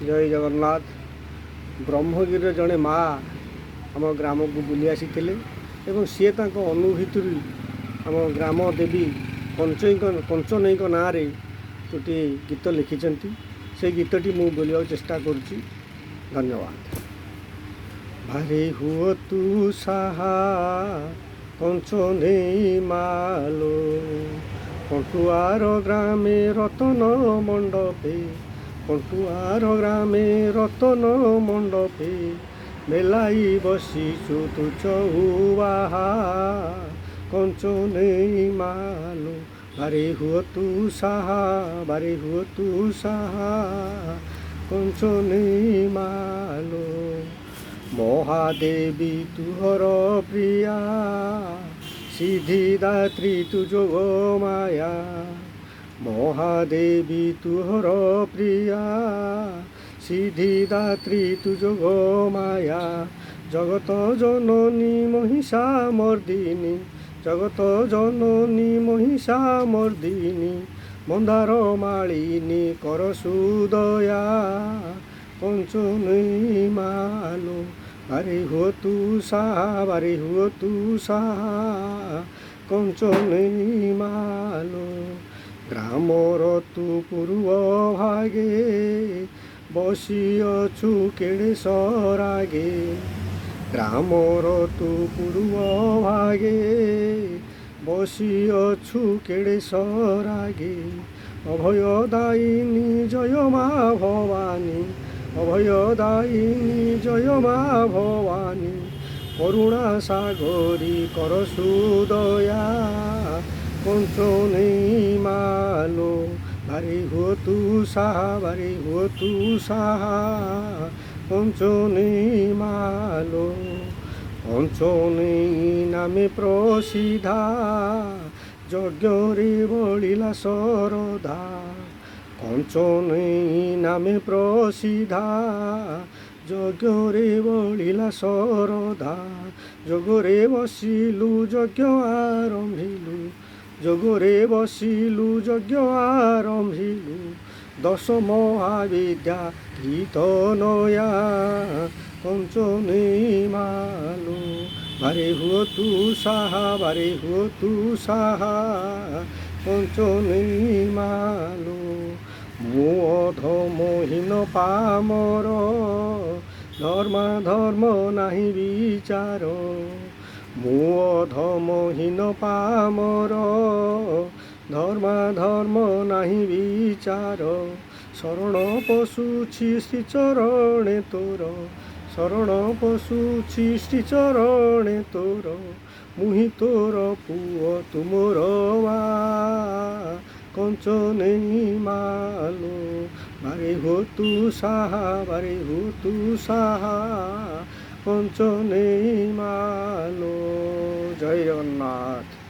जय जगन्नाथ। ब्रह्मगिरी जड़े माँ आम ग्राम को बुली आसी सी अनुभूति आम ग्राम देवी पंचनईक ना गोटे गीत लिखिं से गीतटी मु बोलिया चेष्टा करुच्ची। धन्यवाद। भारे हुआ तू साहा कंचने मालो पटुआर ग्रामे रतन मंडपे पटुआर ग्रामे रतन मंडपे मेलाई बसीचु तु चौबाहा कंचने मालो बारे हुआ तू साहा बारे हुआ तू साहा कंचने मालो महादेवी तुहर प्रिया सिद्धिदात्री तु जोग माया महादेवी तुहर प्रिया सिद्धिदात्री तु जोग माया जगत जननी महिषा मर्दिनी जगत जननी महिषा मर्दिनी मंदार मालिनी कर सुदया कंचने मालो बारे हुआ तू साहा बारे हुआ तू साहा कंचने मालो ग्रामर तू पूर्व भागे बसिअछु केड़े सरागे ग्रामर तू पूर्व भागे बसिअछु केड़े सरागे अभयदायिनी जय माँ भवानी अभयदायिनी जय माँ भवानी करुणा सागरी कर सुदया कंचने मालो बारे हुआ तू साहा बारे हुआ तू साहा कंचने मालो कंचने नामे प्रसिद्धा यज्ञरे बलिला सरधा कंचने नामे प्रसिद्धा यज्ञरे बलिला सरधा जगरे बसिलु यज्ञ आरंभिलु जगरे बसिलु यज्ञ आरंभिलु दश महाविद्या गीत नया कंचने मालो बारे हुआ तू साहा बारे हुआ तू साहा कंचने मालो मु अधमहीन पामर धर्मा धर्म नाही विचार मु अधमहीन पामर धर्मा धर्म नाही विचार शरण पशुछि श्रीचरणे तोर शरण पशुछि श्रीचरणे तोर मुहि तोर पुओ तुमोर वा कंचने मालो बारे हो तू साहा बारे हो तू साहा कंचने मालो। जय जगन्नाथ।